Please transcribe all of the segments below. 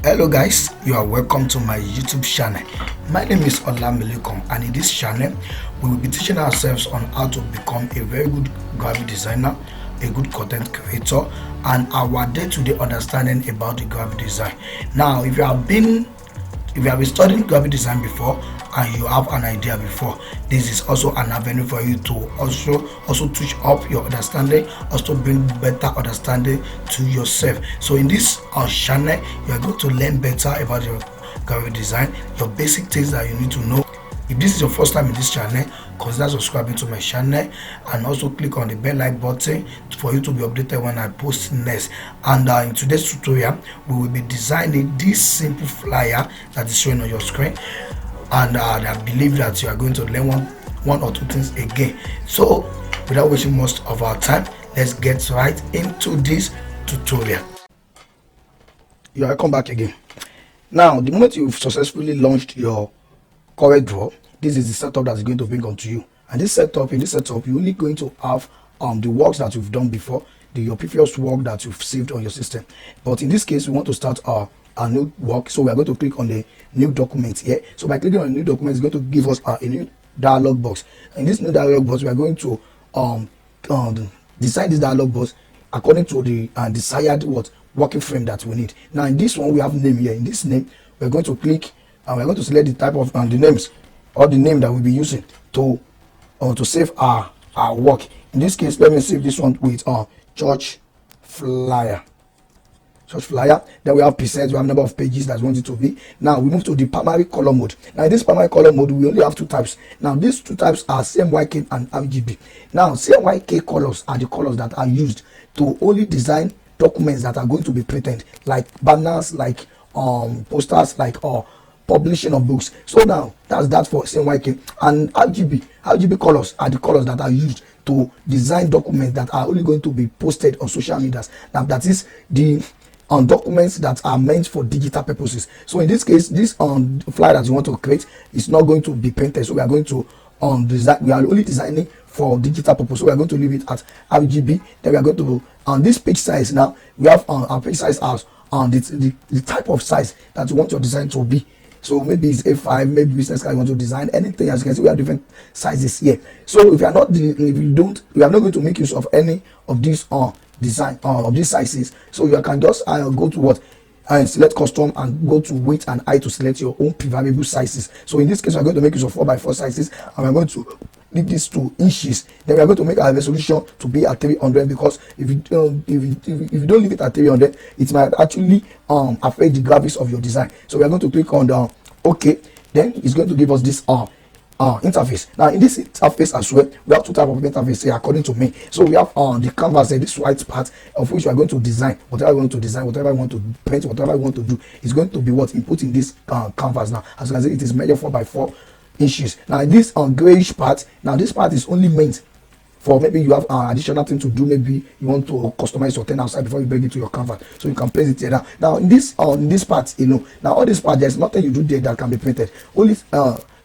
Hello guys, you are welcome to my YouTube channel. My name is Olamilekon, and in this channel we will be teaching ourselves on how to become a very good graphic designer, a good content creator, and our day-to-day understanding about the graphic design. Now if you have been studying graphic design before and you have an idea before, this is also an avenue for you to also touch up your understanding, also bring better understanding to yourself. So in this channel you are going to learn better about your graphic design, your basic things that you need to know. If this is your first time in this channel, consider subscribing to my channel and also click on the bell like button for you to be updated when I post next. And in today's tutorial we will be designing this simple flyer that is showing on your screen, and I believe that you are going to learn one or two things again. So without wasting most of our time, let's get right into this tutorial. You are come back again. Now the moment you've successfully launched your Coreldraw, this is the setup that's going to bring onto you. And in this setup you're only going to have the works that you've done before, your previous work that you've saved on your system. But in this case we want to start a new work, so we are going to click on the new document here. So by clicking on the new document, it's going to give us a new dialog box. In this new dialog box we are going to design this dialog box according to the desired working frame that we need. Now in this one we have name here. In this name we're going to click and we're going to select the type of the names or the name that we'll be using to save our work. In this case, let me save this one with church flyer. Then we have percent, we have number of pages that we want it to be. Now we move to the primary color mode. Now in this primary color mode we only have two types. Now these two types are CMYK and RGB. Now CMYK colors are the colors that are used to only design documents that are going to be printed, like banners, like posters, like publishing of books. So now that's that for CMYK. And RGB colors are the colors that are used to design documents that are only going to be posted on social media. Now that is the documents that are meant for digital purposes. So in this case, this flyer that you want to create is not going to be printed, so we are going to design. We are only designing for digital purpose, so we are going to leave it at RGB. Then we are going to on this page size. Now we have our page size as the type of size that you want your design to be. So maybe it's A5, maybe business card you want to design, anything. As you can see, we have different sizes here. So if you are not, we are not going to make use of any of these design of these sizes. So you can just go to what and select custom and go to weight and height to select your own preferable sizes. So in this case, we are going to make use of 4x4 sizes, and we are going to leave this to inches. Then we are going to make our resolution to be at 300, because if you don't leave it at 300, it might actually affect the graphics of your design. So we are going to click on the OK. Then it's going to give us this interface. Now in this interface as well, we have two types of interface here according to me. So we have the canvas here, this white part of which we are going to design whatever we want to design, whatever we want to print, whatever we want to do is going to be what input in this canvas. Now as you can see, it is measured 4x4 inches. Now this grayish part, now this part is only meant for maybe you have additional thing to do. Maybe you want to customize your thing outside before you bring it to your canvas, so you can place it here. Now in this part, now all this part, there's nothing you do there that can be printed. Only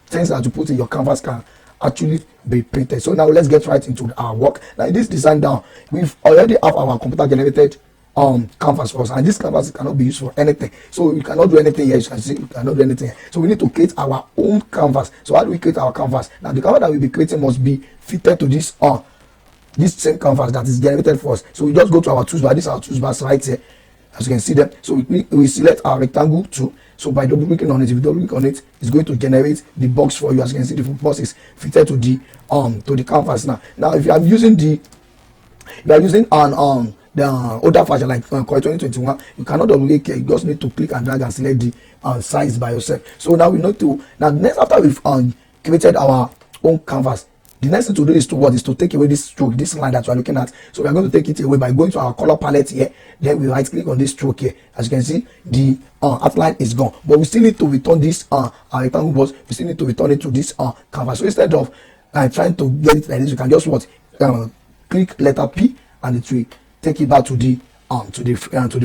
things that you put in your canvas can actually be printed. So now let's get right into our work. Now in this design down, we've already have our computer generated canvas for us, and this canvas cannot be used for anything. So you cannot do anything here. You can see you cannot do anything here. So we need to create our own canvas. So how do we create our canvas? Now the canvas that we'll be creating must be fitted to this same canvas that is generated for us. So we just go to our toolbar. This is our toolbars right here, as you can see them. So we select our rectangle tool. So by double clicking on it, if you double click on it, it's going to generate the box for you. As you can see, the box is fitted to the canvas. Now if you are using the older version like Corel 2021, you cannot double click here. You just need to click and drag and select the size by yourself. So now we need to next, after we've created our own canvas, the next thing to do is to take away this stroke, this line that you are looking at. So we are going to take it away by going to our color palette here. Then we right click on this stroke here. As you can see, the outline is gone, but we still need to return this rectangle box. We still need to return it to this canvas. So instead of trying to get it like this, you can just click letter P, and it will take it back to the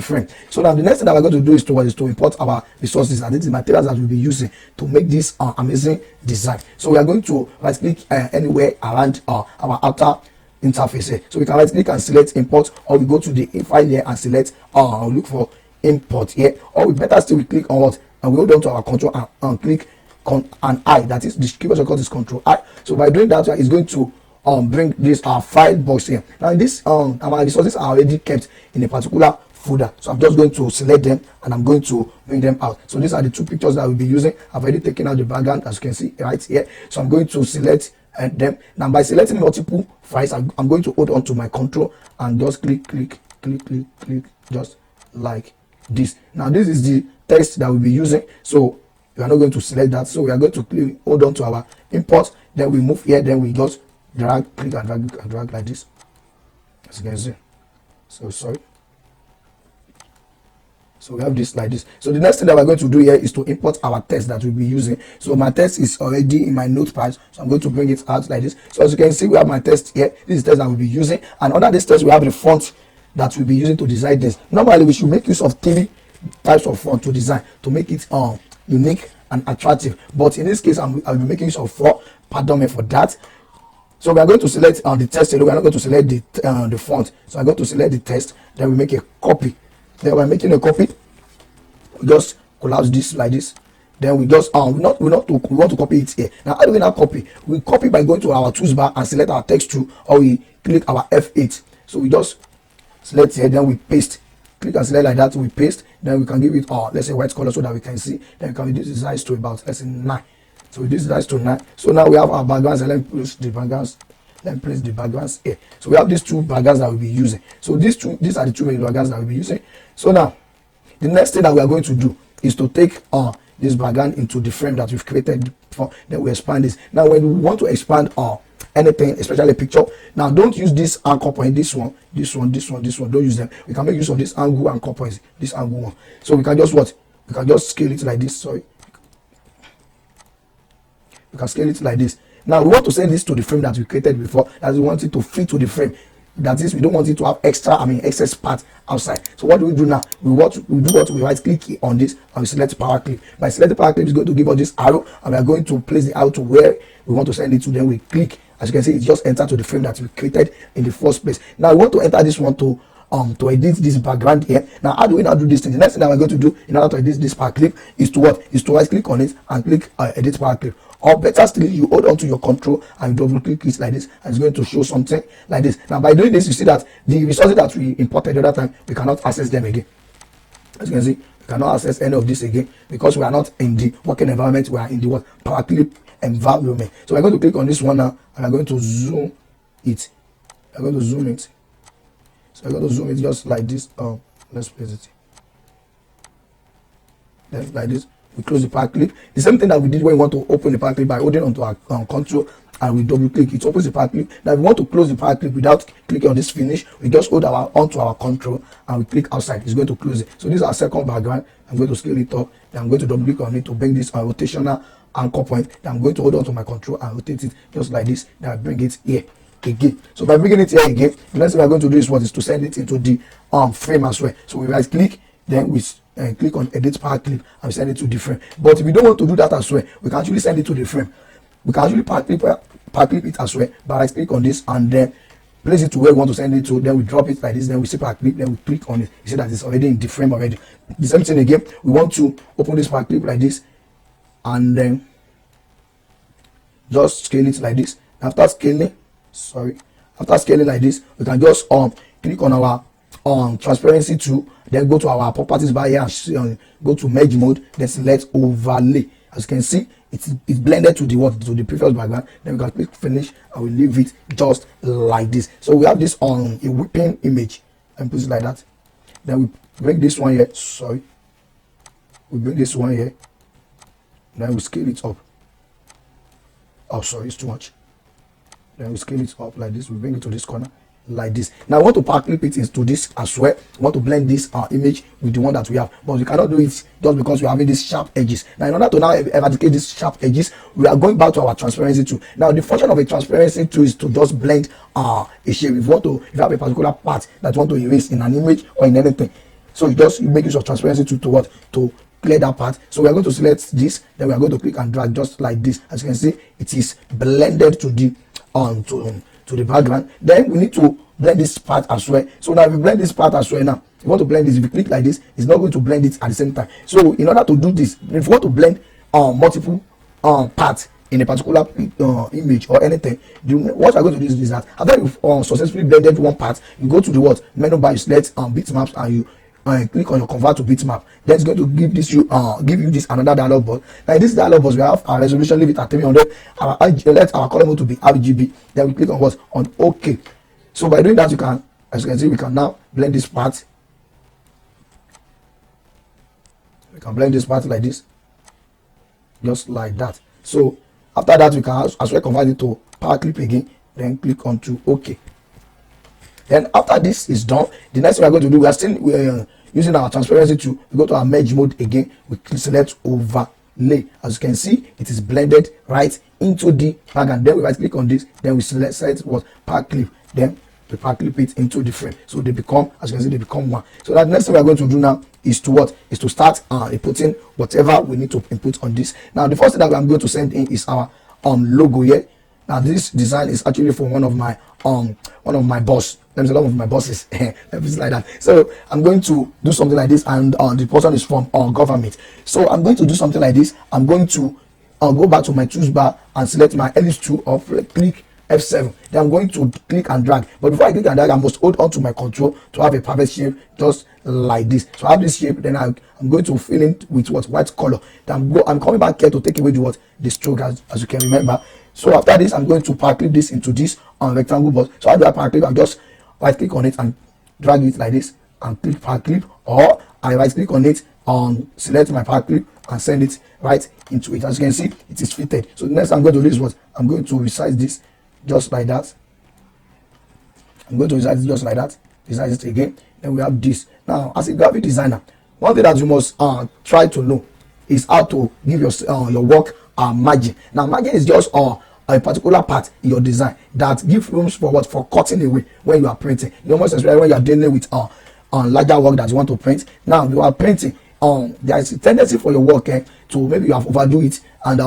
frame. So now the next thing that we're going to do is to import our resources, and this is the materials that we'll be using to make this amazing design. So we are going to right click anywhere around our outer interface here. So we can right click and select import, or we go to the file here and select look for import here, or we better still we click on what, and we hold on to our control and click on an I, that is the keyboard shortcut is control I. So by doing that, it's going to bring this our file box here. Now this our resources are already kept in a particular folder, so I'm just going to select them and I'm going to bring them out. So these are the two pictures that we'll be using. I've already taken out the background, as you can see right here. So I'm going to select them. Now by selecting multiple files, I'm going to hold on to my control and just click, just like this. Now this is the text that we'll be using, so we are not going to select that. So we are going to hold on to our import, then we move here, then we just drag, click and drag like this, as you can see. So sorry. So we have this like this. So the next thing that we're going to do here is to import our text that we'll be using. So my text is already in my notepad, so I'm going to bring it out like this. So as you can see, we have my text here. This is the text that we'll be using, and under this text we have the font that we'll be using to design this. Normally we should make use of 3 types of font to design to make it unique and attractive, but in this case I'll be making use of 4. Pardon me for that. So we are going to select the text. We are not going to select the font. So I'm going to select the text, then we make a copy. Then we're making a copy, we just collapse this like this. Then we just we want to copy it here. Now how do we now copy? We copy by going to our tools bar and select our text tool, or we click our F8. So we just select here, then we paste. Click and select like that, we paste. Then we can give it let's say white color so that we can see. Then we can reduce the size to about, let's say 9. So reduce the size to 9. So now we have our backgrounds, and let me place the backgrounds. Then place the backgrounds here. So we have these 2 backgrounds that we'll be using. So these are the 2 main backgrounds that we'll be using. So now the next thing that we are going to do is to take this background into the frame that we've created before. Then we expand this. Now when we want to expand anything, especially a picture, now don't use this anchor point, this one, don't use them. We can make use of this angle anchor points, this angle one. So we can just we can just scale it like this. Sorry, we can scale it like this. Now we want to send this to the frame that we created before, as we want it to fit to the frame. That is, we don't want it to have excess part outside. So what do we do now? We right click on this and we select power clip. By selecting power clip, is going to give us this arrow, and we are going to place the arrow to where we want to send it to. Then we click. As you can see, it just entered to the frame that we created in the first place. Now we want to enter this one to edit this background here. Now how do we now do this thing? The next thing that we're going to do in order to edit this power clip is to right click on it and click edit power clip. Or better still, you hold on to your control and double click it like this, and it's going to show something like this. Now by doing this, you see that the resources that we imported the other time, we cannot access them again. As you can see, we cannot access any of this again because we are not in the working environment. We are in the power clip environment. So we're going to click on this one now, and I'm going to zoom it. I'm going to zoom it. So I'm going to zoom it just like this. Let's place it. Then like this. We close the power clip. The same thing that we did when we want to open the power clip by holding onto our control, and we double click, it opens the power clip. Now if we want to close the power clip without clicking on this finish, we just hold onto our control and we click outside. It's going to close it. So this is our second background. I'm going to scale it up. Then I'm going to double click on it to bring this rotational anchor point. Then I'm going to hold on to my control and rotate it just like this. Then I bring it here again. So by bringing it here again, the next thing we're going to do is to send it into the frame as well. So we right click, then we click on edit power clip and send it to the frame. But if you don't want to do that as well, we can actually send it to the frame. We can actually power clip it as well, but I click on this and then place it to where we want to send it to. Then we drop it like this, then we see power clip, then we click on it. You see that it's already in the frame already. The same thing again, we want to open this power clip like this and then just scale it like this. After scaling like this, we can just click on our transparency tool, then go to our properties bar here and go to merge mode, then select overlay. As you can see, it's blended to the previous background. Then we can click finish and we leave it just like this. So we have this on a whipping image and put it like that. Then we bring this one here. We bring this one here. Then we scale it up. Oh, sorry, it's too much. Then we scale it up like this. We bring it to this corner like this. Now I want to power clip it into this as well. We want to blend this image with the one that we have, but we cannot do it just because we're having these sharp edges. Now in order to now eradicate these sharp edges, we are going back to our transparency tool. Now the function of a transparency tool is to just blend a shape. If you have a particular part that you want to erase in an image or in anything, so you make use of transparency tool to clear that part. So we are going to select this, then we are going to click and drag just like this. As you can see, it is blended to the to the background. Then we need to blend this part as well. So now we blend this part as well now. If you want to blend this, if you click like this, it's not going to blend it at the same time. So in order to do this, if you want to blend multiple parts in a particular image or anything, what you're going to do is that after you've successfully blended one part, you go to the what menu bar, you select bitmaps, and you click on your convert to bitmap. Then it's going to give this give you this another dialog box. Now this dialog box, we have our resolution, leave it at 300. Let our color mode to be RGB. Then we click on what, on OK. So by doing that, you can, as you can see, we can now blend this part. We can blend this part like this, just like that. So after that, we can as well convert it to power clip again. Then click on to OK. Then after this is done, the next thing we are going to do, we are still using our transparency tool. We go to our merge mode again. We select overlay. As you can see, it is blended right into the background. Then we right click on this. Then we select what, power clip. Then we power clip it into the frame. So they become, as you can see, they become one. So that next thing we are going to do now is to what, is to start inputting whatever we need to input on this. Now the first thing that I'm going to send in is our logo here. Now this design is actually from one of my boss. There's a lot of my bosses, everything like that. So I'm going to do something like this, and the person is from government. So I'm going to do something like this. I'm going to go back to my tools bar and select my ellipse tool, or click F7. Then I'm going to click and drag. But before I click and drag, I must hold on to my control to have a perfect shape, just like this. So I have this shape. Then I'm going to fill in with what, white color. Then I'm coming back here to take away the stroke, as you can remember. So after this, I'm going to power clip this into this rectangle box. So how do I power clip? I just right click on it and drag it like this and click power clip, or I right click on it, select my power clip and send it right into it. As you can see, it is fitted. So the next I'm going to do is what, I'm going to resize this just like that. I'm going to resize it just like that. Resize it again. Then we have this. Now, as a graphic designer, one thing that you must try to know is how to give your work margin. Now, margin is just a particular part in your design that gives rooms for what, for cutting away when you are printing. You must, especially when you are dealing with larger work that you want to print. Now you are printing, there is a tendency for your work to maybe you have overdo it, and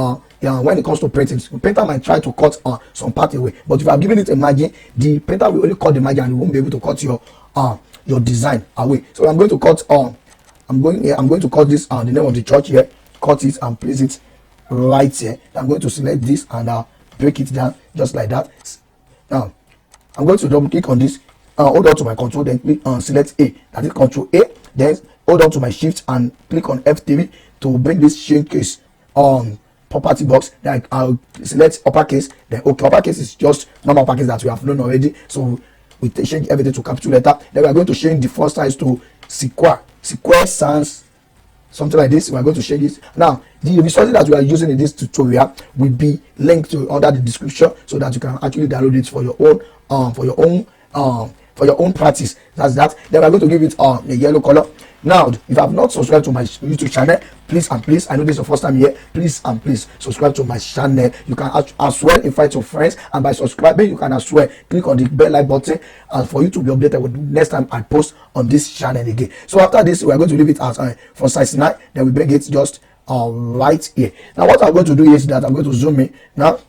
when it comes to printing, the printer might try to cut some part away. But if you are giving it a margin, the printer will only cut the margin and you won't be able to cut your design away. So I'm going to cut I'm going to cut this the name of the church here, cut it and place it right here. I'm going to select this and break it down just like that. Now I'm going to double click on this, hold on to my control, then click on select A, that is Control A, then hold on to my shift and click on F3 to bring this change case property box. Then I'll select uppercase, then okay, uppercase is just normal uppercase that we have known already, so we change everything to capital letter. Then we are going to change the font size to square sans, something like this. We are going to change it. Now the resources that we are using in this tutorial will be linked to under the description, so that you can actually download it for your own practice. That's that. Then we are going to give it a yellow color. Now, if you have not subscribed to my YouTube channel, please and please, I know this is your first time here, please and please subscribe to my channel. You can as well invite your friends, and by subscribing you can as well click on the bell like button for you to be updated with next time I post on this channel again. So after this, we are going to leave it as for size 9. Then we bring it just right here. Now what I'm going to do is that I'm going to zoom in. Now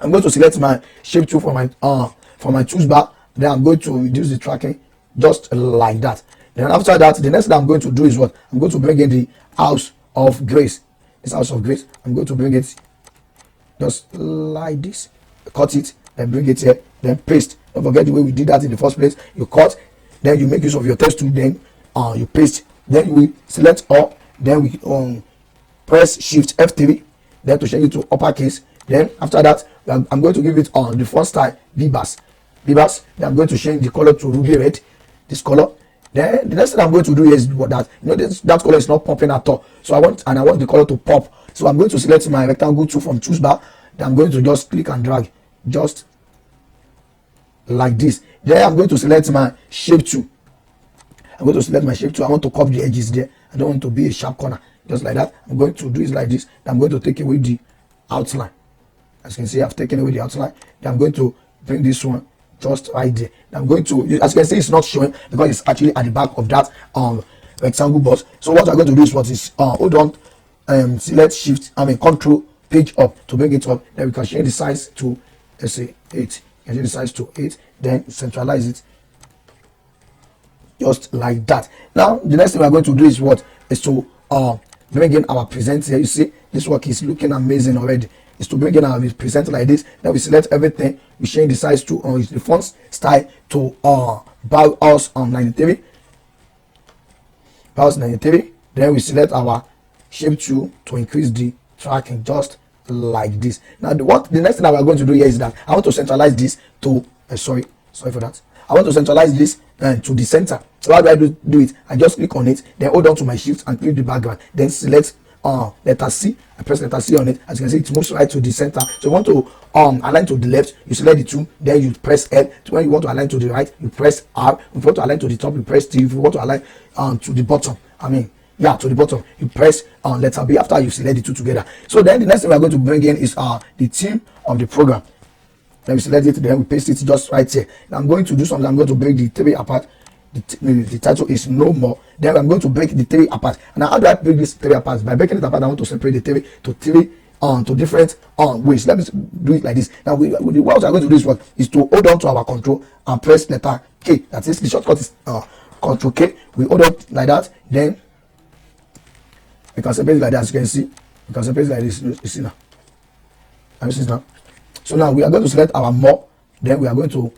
I'm going to select my shape tool for my tools bar. Then I'm going to reduce the tracking just like that. Then after that, the next thing I'm going to do is what, I'm going to bring in the house of grace. This house of grace, I'm going to bring it just like this, cut it, then bring it here, then paste. Don't forget the way we did that in the first place. You cut, then you make use of your text tool, then you paste, then we select all, then we press shift F3, then to change it to uppercase. Then after that, I'm going to give it the font style Bebas. Then I'm going to change the color to ruby red, this color. Then the next thing I'm going to do is that, that color is not popping at all. So I want the color to pop. So I'm going to select my rectangle tool from tools bar. Then I'm going to just click and drag just like this. Then I'm going to select my shape tool. I'm going to select my shape tool. I want to curve the edges there. I don't want to be a sharp corner, just like that. I'm going to do it like this. Then I'm going to take away the outline. As you can see, I've taken away the outline. Then I'm going to bring this one just right there. I'm going to, as you can see, it's not showing because it's actually at the back of that rectangle box. So what I'm going to do is what is hold on, select shift, control page up to bring it up. Then we can change the size to, let's say 8. You can change the size to 8, then centralize it just like that. Now the next thing we are going to do is what is to bring in our present here. You see this work is looking amazing already. Is to bring in our present like this. Then we select everything, we change the size to the font style to Bauhaus 93. Bauhaus 93. Then we select our shape tool to increase the tracking just like this. Now the next thing that we are going to do here is that I want to centralize this to sorry for that. I want to centralize this to the center. So how do I do it? I just click on it, then hold on to my shift and click the background, then select letter C. I press letter C on it. As you can see, it moves right to the center. So you want to align to the left, you select the two, then you press L. When you want to align to the right, you press R. If you want to align to the top, you press T. If you want to align to the bottom, to the bottom, you press letter B after you select the two together. So then the next thing we are going to bring in is the theme of the program. Then we select it, then we paste it just right here. Now I'm going to do something. I'm going to break the three apart. The title is no more. Then I'm going to break the three apart. And now how do I break this three apart? By breaking it apart, I want to separate the three to different ways. Let me do it like this. Now what I'm going to do is to hold on to our control and press letter K. That is the shortcut is Control K. We hold on like that. Then we can separate it like that. As you can see, we can separate it like this. You see now. And this is now. So now we are going to select our more. Then we are going to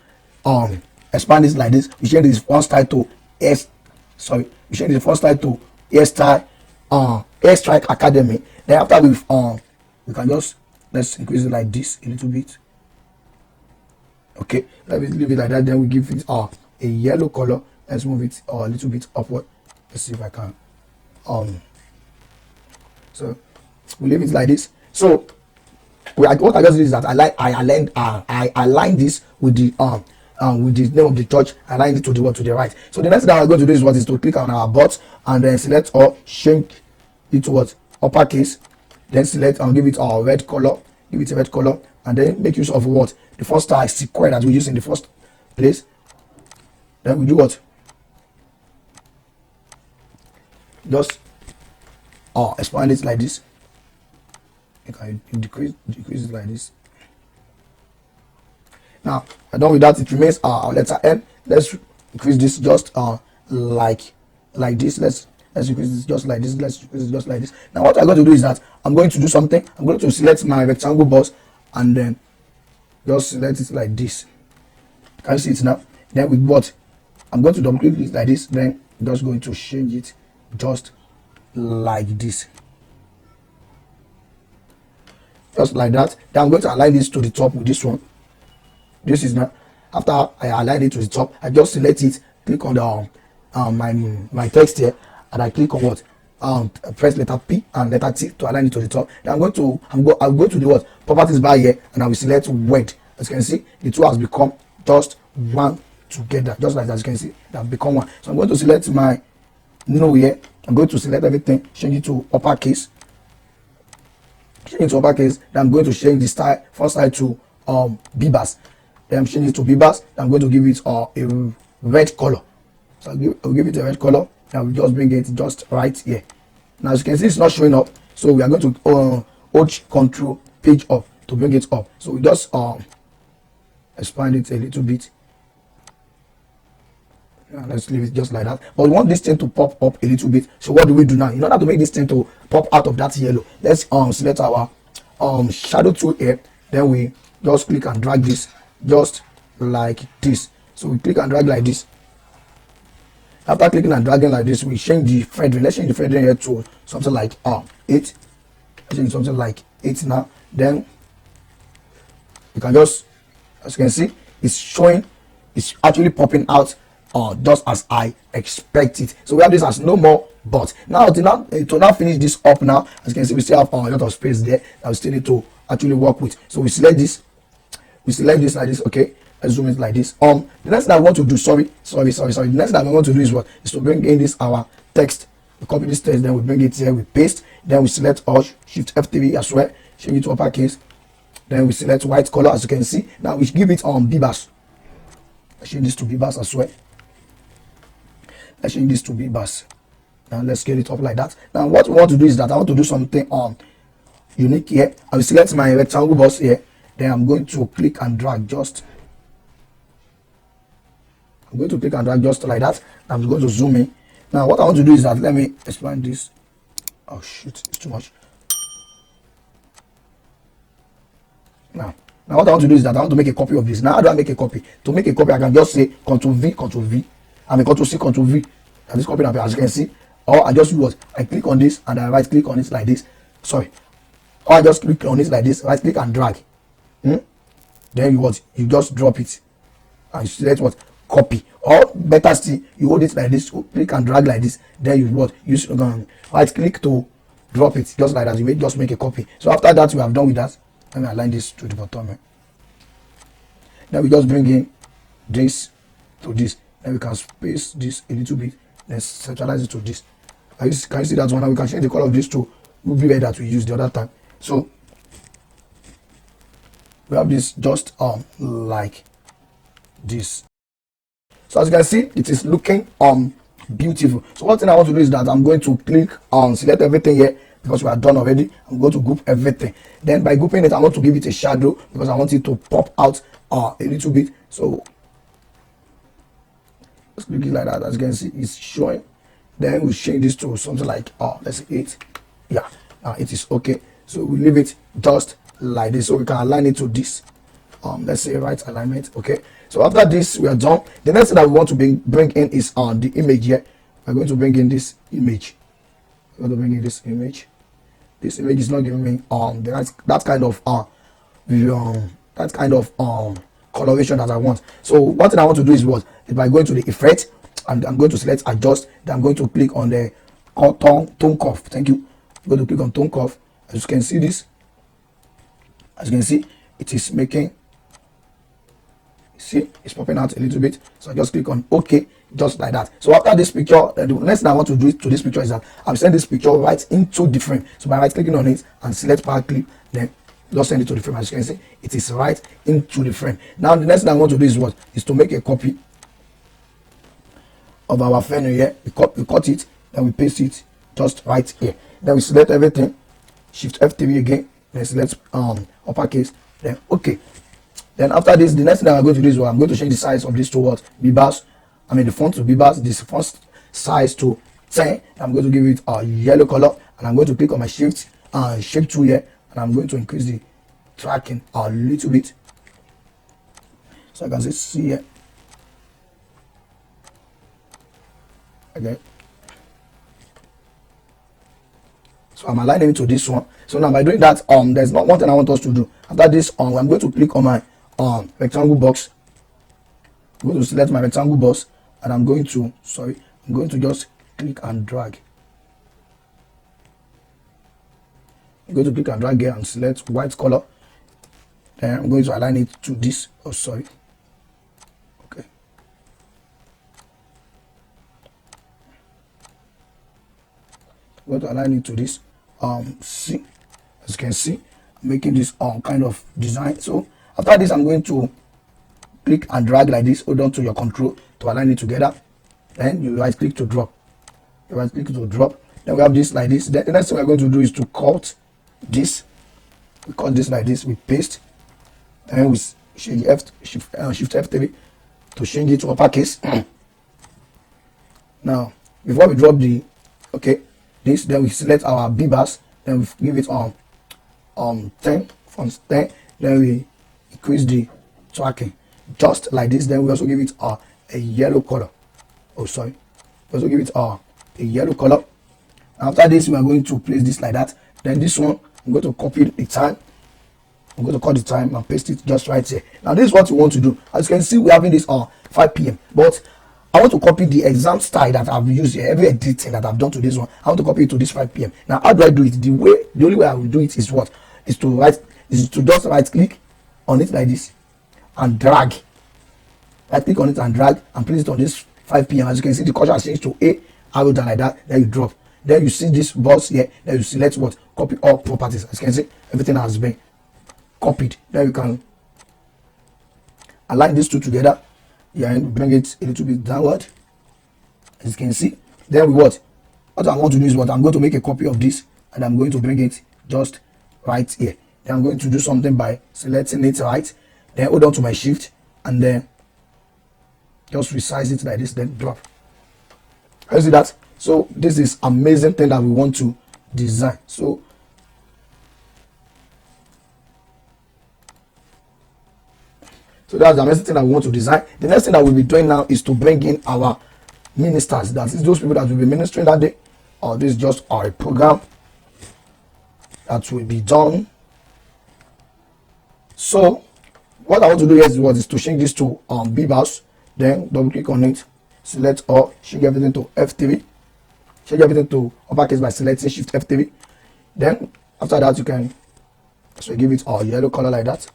expand this like this. We change this font style to we change the font style to Airstrike Academy. Then after we can just let's increase it like this a little bit. Okay, let me leave it like that. Then we give it a yellow color. Let's move it a little bit upward. Let's see if I can so we leave it like this. So what I just did is that I aligned this with the name of the church. I aligned it to the right. So the next thing I'm going to do is to click on our bot and then select or change it to uppercase. Then select and give it a red color. Give it a red color and then make use of the first style sequence that we use in the first place. Then we do just expand it like this. You can decrease it like this. Now I'm done with that. It remains our letter N. Let's increase this just like this. Let's increase this just like this. Let's increase it just like this. Now what I'm going to do is that I'm going to do something. I'm going to select my rectangle box and then just select it like this. Can you see it now? Then with I'm going to double click it like this. Then I'm just going to change it just like this. Just like that. Then I'm going to align this to the top with this one. This is now after I align it to the top, I just select it, click on the my text here, and I click on press letter P and letter T to align it to the top. Then I'll go to the properties bar here, and I will select word. As you can see, the two has become just one together, just like that. As you can see, they have become one. So I'm going to select my no here. I'm going to select everything, change it to uppercase. Change it to uppercase. Then I'm going to change the style, font style to Bebas. Then I'm changing it to Bebas. I'm going to give it a red color. So I'll give it a red color. And we'll just bring it just right here. Now as you can see, it's not showing up. So we are going to hold Control page up to bring it up. So we just expand it a little bit. Let's leave it just like that. But we want this thing to pop up a little bit. So what do we do now? In order to make this thing to pop out of that yellow, let's select our shadow tool here. Then we just click and drag this just like this. So we click and drag like this. After clicking and dragging like this, we change the feathering. Let's change the feathering here to something like 8. Let's change something like 8 now. Then you can just, as you can see, it's showing, it's actually popping out just as I expect it. So we have this as no more but. Now to now finish this up now, as you can see, we still have a lot of space there that we still need to actually work with. So we select this like this. Okay, let's zoom it like this. The next thing I want to do, sorry. The next thing I want to do is to bring in this our text. We copy this text, then we bring it here, we paste, then we select Alt Shift F3 as well, change it to uppercase. Then we select white color, as you can see. Now we give it Bebas. Let's change this to Bebas as well. Let's change this to Bebas. Now let's get it up like that. Now what we want to do is that I want to do something unique here. I will select my rectangle box here. Then I'm going to click and drag just I'm going to click and drag just like that. I'm going to zoom in. Now what I want to do is that, let me expand this. Oh shoot, it's too much. Now what I want to do is that I want to make a copy of this. Now how do I make a copy? To make a copy, I can just say Ctrl V, I mean Ctrl C, Ctrl V, and this copy now, as you can see. Or I just do what? I click on this and I right click on it like this. Sorry. Or I just click on it like this, right click and drag. Then you what? You just drop it. And you select what? Copy. Or better still, you hold it like this, click and drag like this. Then you what? Use right click to drop it. Just like that. You may just make a copy. So after that, we have done with that. Let me align this to the bottom. Then we just bring in this to this. Then we can space this a little bit. Then centralize it to this. Can you see that one? Now we can change the color of this to be better that we used the other time. So we have this just like this. So as you can see, it is looking beautiful. So one thing I want to do is that I'm going to click on select everything here, because we are done already. I'm going to group everything. Then by grouping it, I want to give it a shadow because I want it to pop out a little bit. So let's click it like that. As you can see, it's showing. Then we change this to something like let's say 8. Yeah, it is okay. So we leave it just like this, so we can align it to this. Let's say right alignment. Okay, so after this we are done. The next thing that we want to bring in is the image here. We're going to bring in this image. We're going to bring in this image. This image is not giving me that kind of coloration that I want. So one thing I want to do is what? Is by going to the effect, and I'm going to select adjust. Then I'm going to click on the tone curve. Thank you. I'm going to click on tone curve. As you can see this, as you can see, it is making, see, it's popping out a little bit. So I just click on OK, just like that. So after this picture, the next thing I want to do to this picture is that I'm sending this picture right into the frame. So by right clicking on it and select power clip, then just send it to the frame. As you can see, it is right into the frame. Now the next thing I want to do is what? Is to make a copy of our fender here. We cut it, then we paste it just right here. Then we select everything, shift F3 again, then select uppercase, then okay. Then after this, the next thing I'm going to do is what? I'm going to change the size of this to what? Bebas. I mean the font to Bebas. This font size to 10. I'm going to give it a yellow color, and I'm going to click on my shift shape tool here, and I'm going to increase the tracking a little bit, so I can see here. Okay. So I'm aligning it to this one. So now by doing that, there's not one thing I want us to do. After this, I'm going to click on my rectangle box. I'm going to select my rectangle box, and I'm going to just click and drag. I'm going to click and drag here and select white color. Then I'm going to align it to this. Oh, sorry. Okay. I'm going to align it to this. See, as you can see, I'm making this kind of design. So after this, I'm going to click and drag like this. Hold on to your control to align it together. Then you right click to drop. You right click to drop. Then we have this like this. Then the next thing we're going to do is to cut this. We cut this like this. We paste. And we change shift F3 to change it to uppercase. Now, before we drop the this, then we select our Bebas. Then we give it 10 from 10. Then we increase the tracking just like this. Then we also give it a yellow color. Oh, sorry. We also give it a yellow color. After this, we are going to place this like that. Then this one, I'm going to copy the time. I'm going to cut the time and paste it just right here. Now this is what we want to do. As you can see, we're having this 5 p.m. But I want to copy the exam style that I've used here. Every editing that I've done to this one, I want to copy it to this 5 p.m. Now how do I do it? The only way I will do it is what? Is to just right click on it like this and drag. Right click on it and drag and place it on this 5 p.m. As you can see, the color has changed to A, arrow down like that. Then you drop. Then you see this box here. Then you select what? Copy all properties. As you can see, everything has been copied. Then you can align these two together. Yeah, and bring it a little bit downward. As you can see. Then what I want to do is what? I'm going to make a copy of this, and I'm going to bring it just right here. Then I'm going to do something by selecting it right. Then hold on to my shift, and then just resize it like this, then drop. You see that? So this is amazing thing that we want to design. So that's the amazing thing that we want to design. The next thing that we'll be doing now is to bring in our ministers. That is those people that will be ministering that day. Or this is just our program that will be done. So what I want to do here is to change this to Bebas. Then double click on it, select all, change everything to F3, change everything to uppercase by selecting Shift F3. Then after that you can give it a yellow color like that.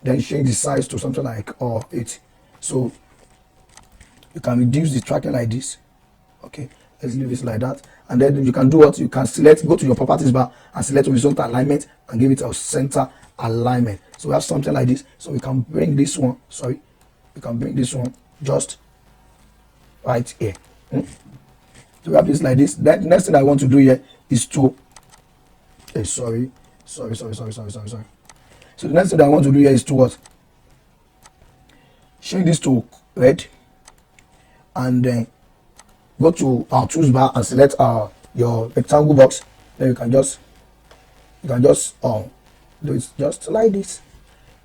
Then change the size to something like 8. So you can reduce the tracking like this. Okay, let's leave it like that. And then you can do what? You can select, go to your properties bar and select horizontal alignment and give it a center alignment. So we have something like this. So we can bring this one, we can bring this one just right here. So we have this like this. Then the next thing I want to do here is to sorry. So the next thing I want to do here is to what? Change this to red, and then go to our tools bar and select your rectangle box. Then you can just do it just like this.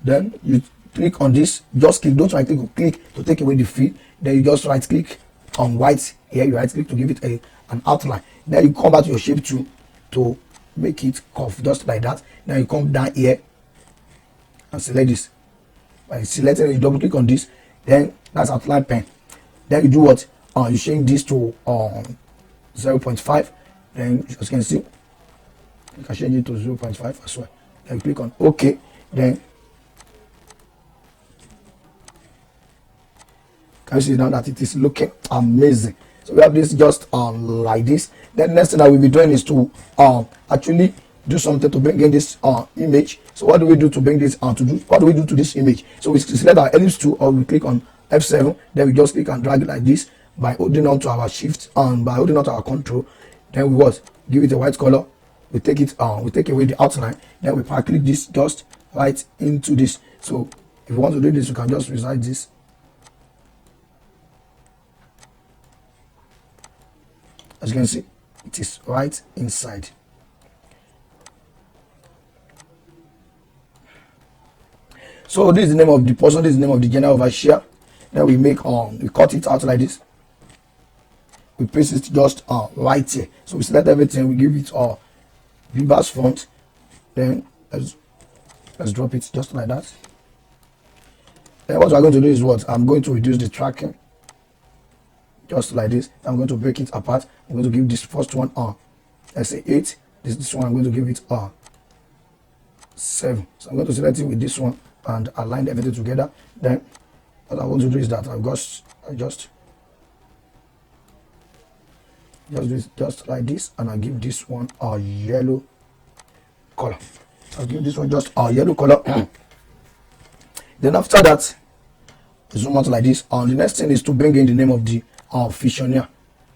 Then you click on this, just click, don't right click, click to take away the fill. Then you just right click on white here, you right click to give it an outline. Then you come back to your shape tool to make it curve just like that. Then you come down here and select this. By selecting it, you double click on this, then that's outline pen. Then you do what? You change this to 0.5. Then as you can see, you can change it to 0.5 as well. Then click on OK. Then can you see now that it is looking amazing? So we have this just like this. Then next thing that we'll be doing is to actually do something to bring in this image. So what do we do to bring this what do we do to this image? So we select our ellipse tool, or we click on F7. Then we just click and drag it like this by holding on to our shift and by holding on to our control. Then we give it a white color. We take it we take away the outline. Then we click this just right into this. So if you want to do this, you can just resize this. As you can see, it is right inside. So this is the name of the person, this is the name of the general overseer. Then we make we cut it out like this. We place it just right here. So we select everything, we give it Bebas font. Then let's drop it just like that. Then what we're going to do is what? I'm going to reduce the tracking just like this. I'm going to break it apart. I'm going to give this first one let's say 8. This one I'm going to give it 7. So I'm going to select it with this one and align everything together. Then what I want to do is that I just do it just like this, and I give this one a yellow color. I'll give this one just a yellow color. Then after that, zoom out like this. The next thing is to bring in the name of the fictioneer.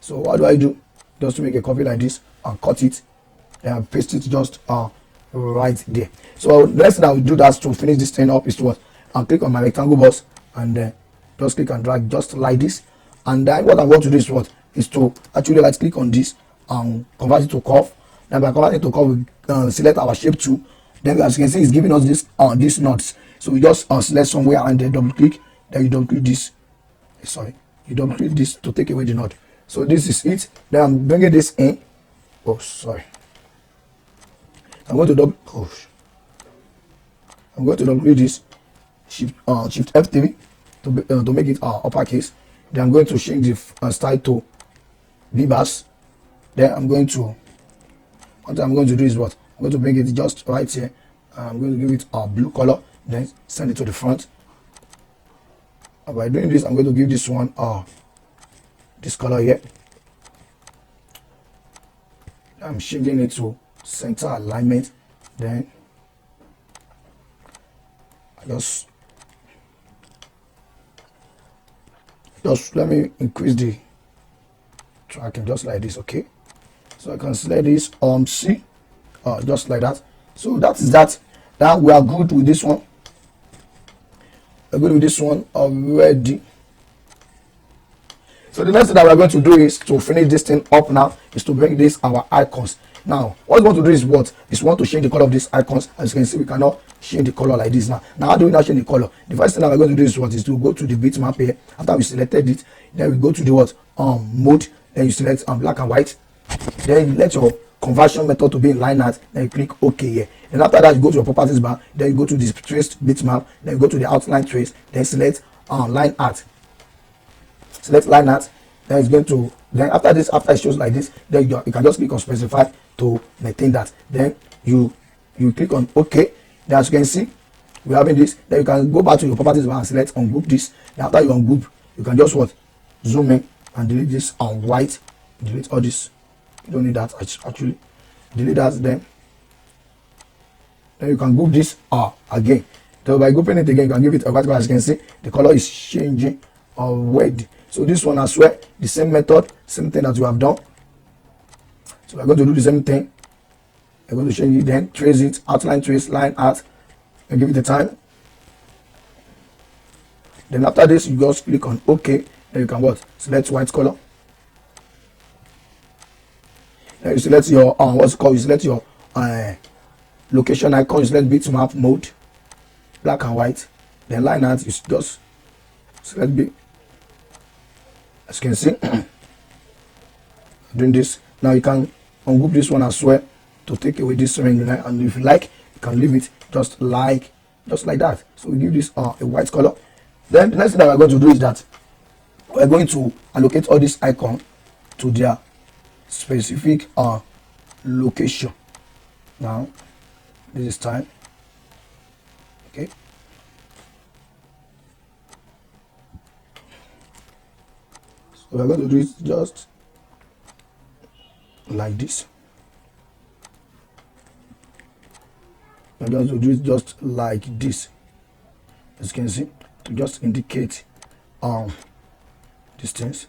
So what do I do? Just to make a copy like this and cut it and paste it just right there. So the next thing I will do that's to finish this thing up is to what? I'll click on my rectangle box and just click and drag just like this. And then what I want to do is what? Is to actually right click on this and convert it to curve. Then by converting it to curve, we select our shape tool. Then as you can see, it's giving us this these knots. So we just select somewhere and then double click. Then you double click this. You double click this to take away the knot. So this is it. Then I'm bringing this in. I'm going to double click this. Shift F3 to make it uppercase. Then I'm going to change the style to Bebas. Then what I'm going to do is what? I'm going to bring it just right here. I'm going to give it a blue color. Then send it to the front. And by doing this, I'm going to give this one this color here. I'm changing it to center alignment. Then just let me increase the tracking just like this. Okay, so I can select this C just like that. So that is that. Now we are good with this one. We're good with this one already. So the next thing that we're going to do is to finish this thing up now is to bring this our icons. Now what we want to do is what is we want to change the color of these icons. As you can see, we cannot change the color like this now. Now how do we not change the color? The first thing that we're going to do is what is to go to the bitmap here. After we selected it, then we go to the what mode, then you select black and white, then you let your conversion method to be in line art, then you click OK here. And after that, you go to your properties bar, then you go to this traced bitmap, then you go to the outline trace, then select line art. Select line art, then it's going to, then after this, after it shows like this, then you can just click on specify to maintain that. Then you click on OK. Then as you can see, we're having this. Then you can go back to your properties bar and select ungroup this. Then after you ungroup, you can just what zoom in and delete this on white, delete all this. You don't need that actually. Delete that. Then you can group this again. So by grouping it again, you can give it a white color. As you can see, the color is changing already. So this one as well, the same method, same thing that you have done. So we're going to do the same thing. We're going to change it, then trace it, outline trace, line art, and give it the time. Then after this, you just click on OK. Then you can what? Select white color. Then you select your what's it called? You select your location icon. You select bitmap mode, black and white. Then line art, you just select B. As you can see, doing this. Now you can ungroup this one as well to take away this ring line, and if you like, you can leave it just like that. So we give this a white color. Then the next thing that we're going to do is that we're going to allocate all this icon to their specific location. Now this is time. Okay. So we're going to do it just like this. We're going to do it just like this. As you can see, to just indicate distance.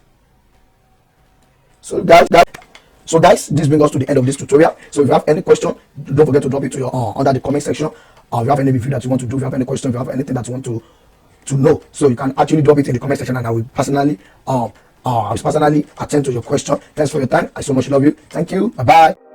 So guys, this brings us to the end of this tutorial. So if you have any question, don't forget to drop it to your under the comment section. If you have any review that you want to do, if you have any question, if you have anything that you want to know, so you can actually drop it in the comment section, and I will personally attend to your question. Thanks for your time. I so much love you. Thank you. Bye bye.